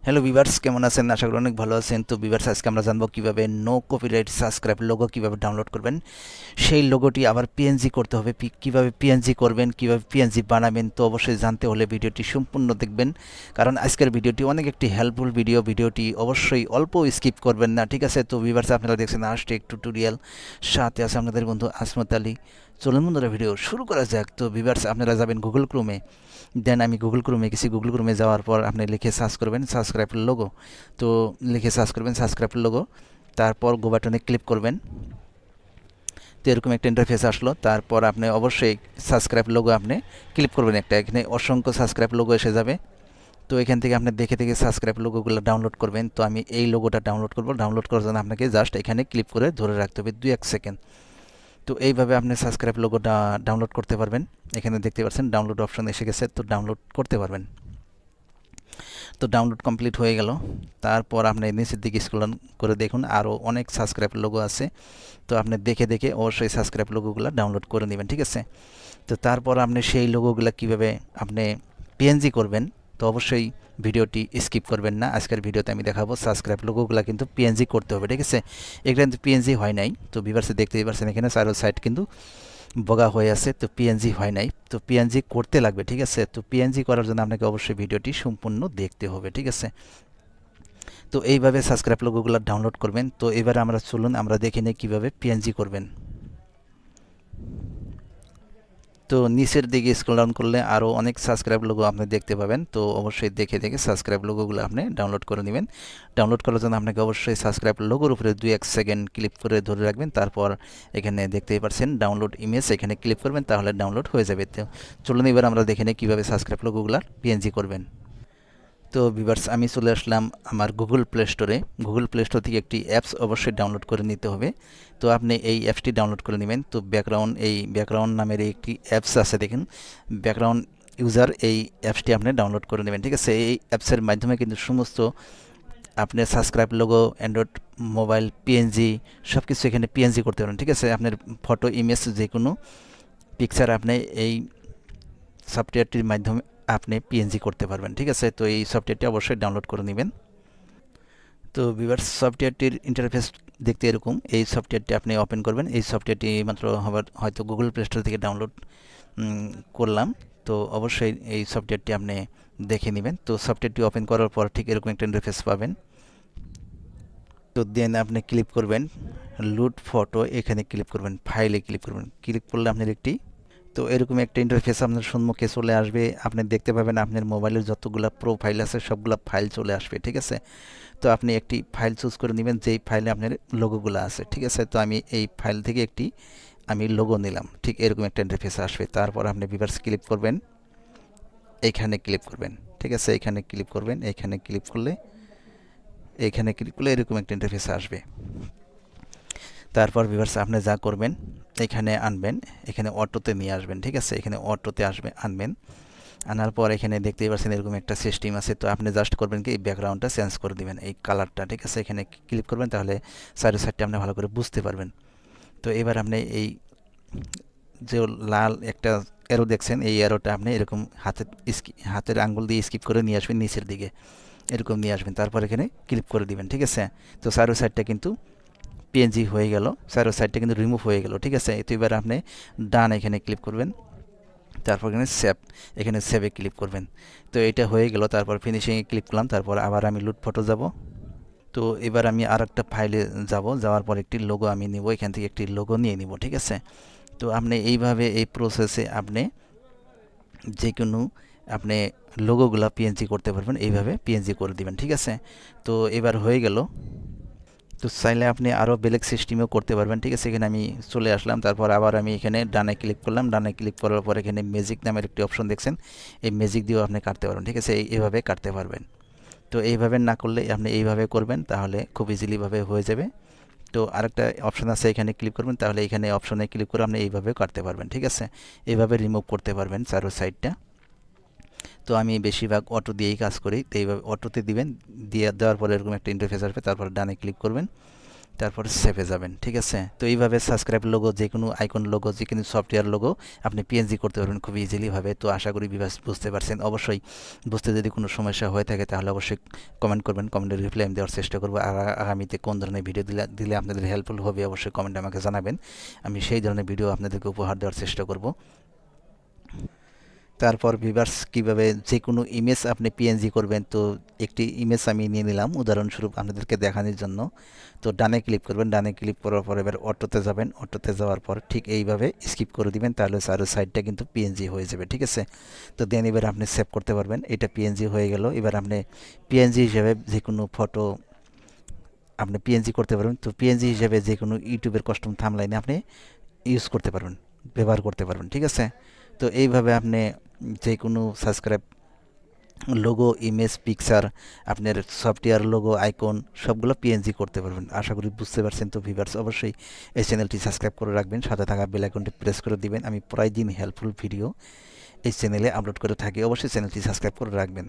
Hello viewers, কেমন আছেন? আশা করি অনেক ভালো আছেন। তো ভিউয়ার্স, আজকে আমরা জানবো কিভাবে নো কপিরাইট সাবস্ক্রাইব লোগো কিভাবে ডাউনলোড করবেন। সেই লোগোটি আবার পিএনজি করতে হবে। কিভাবে পিএনজি করবেন, কিভাবে পিএনজি বানাবেন, তো অবশ্যই জানতে হলে ভিডিওটি সম্পূর্ণ দেখবেন। কারণ আজকের ভিডিওটি অনেক একটি হেল্পফুল ভিডিওটি অবশ্যই অল্প স্কিপ করবেন না, ঠিক আছে? তো ভিউয়ার্স, আপনারা দেখছেন আস্টেক টিউটোরিয়াল, সাথে আছে আপনাদের বন্ধু আসমত আলী। চলুন বন্ধুরা, ভিডিও শুরু করা যাক। তো ভিউয়ার্স, আপনারা যাবেন গুগল ক্রোমে। দেন আমি গুগল ক্রোমে গেছি। গুগল ক্রোমে যাওয়ার পর আপনি লিখে সার্চ করবেন সাবস্ক্রাইব লোগো। তো লিখে সার্চ করবেন সাবস্ক্রাইব লোগো, তারপর গো বাটনে ক্লিক করবেন। তো এরকম একটা ইন্টারফেস আসলো। তারপর আপনি অবশ্যই সাবস্ক্রাইব লোগো আপনি ক্লিক করবেন একটা। এখানে অসংখ্য সাবস্ক্রাইব লোগো এসে যাবে। তো এখান থেকে আপনি দেখে দেখে সাবস্ক্রাইব লোগোগুলো ডাউনলোড করবেন। তো আমি এই লোগোটা ডাউনলোড করব। ডাউনলোড করার জন্য আপনাকে জাস্ট এখানে ক্লিক করে ধরে রাখতে হবে 2-1 সেকেন্ড। তো এইভাবে আপনি সাবস্ক্রাইব লোগোটা ডাউনলোড করতে পারবেন। এখানে দেখতে পাচ্ছেন ডাউনলোড অপশন এসে গেছে, তো ডাউনলোড করতে পারবেন। তো ডাউনলোড কমপ্লিট হয়ে গেল। তারপর আপনি নিচের দিকে স্ক্রল করে দেখুন, আরও অনেক সাবস্ক্রাইব লোগো আছে। তো আপনি দেখে দেখে অবশ্যই সাবস্ক্রাইব লোগোগুলো ডাউনলোড করে নেবেন, ঠিক আছে? তো তারপর আপনি সেই লোগোগুলো কীভাবে আপনি পিএনজি করবেন, তো অবশ্যই ভিডিওটি স্কিপ করবেন না। আজকের ভিডিওতে আমি দেখাবো সাবস্ক্রাইব লোগোগুলো কিন্তু পিএনজি করতে হবে, ঠিক আছে? এখানে কিন্তু পিএনজি হয় নাই। তো ভিউয়ার্সে দেখতেই পাচ্ছেন এখানে চারো সাইড কিন্তু বগা হয়ে আছে, তো পিএনজি হয় নাই। তো পিএনজি করতে লাগবে, ঠিক আছে? তো পিএনজি করার জন্য আপনাকে অবশ্যই ভিডিওটি সম্পূর্ণ দেখতে হবে, ঠিক আছে? তো এইভাবে সাবস্ক্রাইব লোগোগুলো ডাউনলোড করবেন। তো এবারে আমরা চলুন আমরা দেখে নিই কীভাবে পিএনজি করবেন। তো নিচের দিকে স্ক্রল ডাউন করলে আরও অনেক সাবস্ক্রাইব লোগো আপনি দেখতে পাবেন। তো অবশ্যই দেখে দেখে সাবস্ক্রাইব লোগোগুলো আপনি ডাউনলোড করে নেবেন। ডাউনলোড করার জন্য আপনাকে অবশ্যই সাবস্ক্রাইব লোগোর উপরে 2-1 সেকেন্ড ক্লিক করে ধরে রাখবেন। তারপর এখানে দেখতেই পাচ্ছেন ডাউনলোড ইমেজ, এখানে ক্লিক করবেন, তাহলে ডাউনলোড হয়ে যাবে। তো চলুন এবার আমরা দেখে নিই কীভাবে সাবস্ক্রাইব লোগোগুলো পিএনজি করবেন। তো ভিউয়ার্স, আমি চলে আসলাম আমার গুগল প্লে স্টোরে। গুগল প্লে স্টোর থেকে একটি অ্যাপস অবশ্যই ডাউনলোড করে নিতে হবে। তো আপনি এই অ্যাপসটি ডাউনলোড করে নেবেন। তো ব্যাকগ্রাউন্ড নামের একটি অ্যাপস আছে, দেখুন ব্যাকগ্রাউন্ড ইউজার, এই অ্যাপসটি আপনি ডাউনলোড করে নেবেন, ঠিক আছে? এই অ্যাপসের মাধ্যমে কিন্তু সমস্ত আপনার subscribe logo, Android mobile PNG সব কিছু এখানে পিএনজি করতে পারেন, ঠিক আছে? আপনার ফটো, ইমেজ, যে কোনো পিকচার আপনি এই সফটওয়্যারটির মাধ্যমে আপনি পিএনজি করতে পারবেন, ঠিক আছে? তো এই সফটওয়্যারটি অবশ্যই ডাউনলোড করে নেবেন। তো ভিউয়ার্স, সফটওয়্যারটির ইন্টারফেস দেখতে এরকম। এই সফটওয়্যারটি আপনি ওপেন করবেন। এই সফটওয়্যারটি মাত্র হয়তো গুগল প্লে স্টোর থেকে ডাউনলোড করলাম। তো অবশ্যই এই সফটওয়্যারটি আপনি দেখে নেবেন। তো সফটওয়্যারটি ওপেন করার পর ঠিক এরকম একটা ইন্টারফেস পাবেন। তো দেন আপনি ক্লিক করবেন লোড ফটো, এখানে ক্লিক করবেন, ফাইলে ক্লিক করবেন। ক্লিক করলে আপনার একটি, তো এরকম একটা ইন্টারফেস আপনার সম্মুখে চলে আসবে। আপনি দেখতে পাবেন আপনার মোবাইলের যতগুলো প্রোফাইল আছে সবগুলো ফাইল চলে আসবে, ঠিক আছে? তো আপনি একটি ফাইল চুজ করে নেবেন যেই ফাইলে আপনার লোগোগুলো আছে, ঠিক আছে? তো আমি এই ফাইল থেকে একটি লোগো নিলাম। ঠিক এরকম একটা ইন্টারফেস আসবে। তারপর আপনি ভিউয়ার্স ক্লিক করবেন, এইখানে ক্লিক করবেন, ঠিক আছে? এখানে ক্লিক করবেন, এইখানে ক্লিক করলে এরকম একটা ইন্টারফেস আসবে। তারপর ভিউয়ার্স, আপনি যা করবেন এখানে আনবেন, এখানে অটোতে নিয়ে আসবেন, ঠিক আছে? এখানে অটোতে আনবেন। আনার পর এখানে দেখতেই পাচ্ছেন এরকম একটা সিস্টেম আছে। তো আপনি জাস্ট করবেন কি, এই ব্যাকগ্রাউন্ডটা চেঞ্জ করে দিবেন, এই কালারটা, ঠিক আছে? এখানে ক্লিক করবেন, তাহলে সাইডে সাইডটা আপনি ভালো করে বুঝতে পারবেন। তো এবার আপনি এই যে লাল একটা অ্যারো দেখছেন, এই অ্যারোটা আপনি এরকম হাতের আঙ্গুল দিয়ে স্কিপ করে নিয়ে আসবেন নিচের দিকে, এরকম নিয়ে আসবেন। তারপর এখানে ক্লিক করে দিবেন, ঠিক আছে? তো সাইডে সাইডটা কিন্তু পিএনজি হয়ে গেল, সাইডে সাইডটা কিন্তু রিমুভ হয়ে গেল, ঠিক আছে? তো এবার আপনি ডান এখানে ক্লিক করবেন, তারপর এখানে সেভে ক্লিক করবেন। তো এটা হয়ে গেল। তারপর ফিনিশিংয়ে ক্লিক করলাম। তারপর আবার আমি লুট ফটো যাব। তো এবার আমি আর একটা ফাইলে যাওয়ার পর একটি লোগো আমি নিব, এখান থেকে একটি লোগো নিয়ে নিব, ঠিক আছে? তো আপনি এইভাবে এই প্রসেসে আপনি যে কোনো আপনি লোগোগুলো পিএনজি করতে পারবেন, এইভাবে পিএনজি করে দিবেন, ঠিক আছে? তো এবার হয়ে গেল। তো চাইলে আপনি আরও বেলেগ সিস্টেমেও করতে পারবেন, ঠিক আছে? এখানে আমি চলে আসলাম। তারপর আবার আমি এখানে ডানে ক্লিক করলাম। ডানে ক্লিক করার পর এখানে ম্যাজিক নামের একটি অপশন দেখছেন, এই ম্যাজিক দিয়েও আপনি কাটতে পারবেন, ঠিক আছে? এইভাবে কাটতে পারবেন। তো এইভাবে না করলে আপনি এইভাবে করবেন, তাহলে খুব ইজিলিভাবে হয়ে যাবে। তো আরেকটা অপশন আছে, এখানে ক্লিক করবেন, তাহলে এখানে অপশনে ক্লিক করে আপনি এইভাবেও কাটতে পারবেন, ঠিক আছে? এইভাবে রিমুভ করতে পারবেন চারো সাইডটা। তো আমি বেশিরভাগ অটো দিয়েই কাজ করি। তো এইভাবে অটোতে দিবেন, দেওয়ার পরে এরকম একটা ইন্টারফেস আসবে। তারপর ডানে ক্লিক করবেন, তারপর সেভে যাবেন, ঠিক আছে। তো এইভাবে সাবস্ক্রাইব লোগো, যে কোনো আইকন লোগো, যে কোনো সফটওয়্যার লোগো আপনি পিএনজি করতে পারবেন খুব ইজিলি ভাবে। তো আশা করি ভিউয়ার্স বুঝতে পারছেন। অবশ্যই বুঝতে যদি কোনো সমস্যা হয়ে থাকে তাহলে অবশ্যই কমেন্ট করবেন, কমেন্টের রিপ্লাই আমি দেওয়ার চেষ্টা করবো। আর আগামীতে কোন ধরনের ভিডিও দিলে আপনাদের হেল্পফুল হবে অবশ্যই কমেন্টে আমাকে জানাবেন, আমি সেই ধরনের ভিডিও আপনাদেরকে উপহার দেওয়ার চেষ্টা করব। তারপর ভিউয়ার্স কীভাবে যে কোনো ইমেজ আপনি পিএনজি করবেন, তো একটি ইমেজ আমি নিয়ে নিলাম উদাহরণস্বরূপ আপনাদেরকে দেখানোর জন্য। তো ডানে ক্লিক করবেন, ডানে ক্লিক করার পর এবার অটোতে যাবেন, অটোতে যাওয়ার পর ঠিক এইভাবে স্কিপ করে দিবেন, তাহলে চারো সাইডটা কিন্তু পিএনজি হয়ে যাবে, ঠিক আছে। তো দেন এবার আপনি সেভ করতে পারবেন, এটা পিএনজি হয়ে গেল। এবার আপনি পিএনজি হিসেবে যে কোনো ফটো আপনি পিএনজি করতে পারবেন। তো পিএনজি হিসেবে যে কোনো ইউটিউবের কাস্টম থাম্বনেইলে আপনি ইউজ করতে পারবেন, ব্যবহার করতে পারবেন, ঠিক আছে। তো এইভাবে আপনি যে কোনো সাবস্ক্রাইব লোগো, ইমেজ, পিকচার, আপনার সফটওয়্যার লোগো, আইকন সবগুলো পিএনজি করতে পারবেন। আশা করি বুঝতে পারছেন। তো ভিউয়ার্স অবশ্যই এই চ্যানেলটি সাবস্ক্রাইব করে রাখবেন, সাথে থাকা বেল আইকনটি প্রেস করে দিবেন। আমি প্রায় দিন হেল্পফুল ভিডিও এই চ্যানেলে আপলোড করে থাকি, অবশ্যই চ্যানেলটি সাবস্ক্রাইব করে রাখবেন।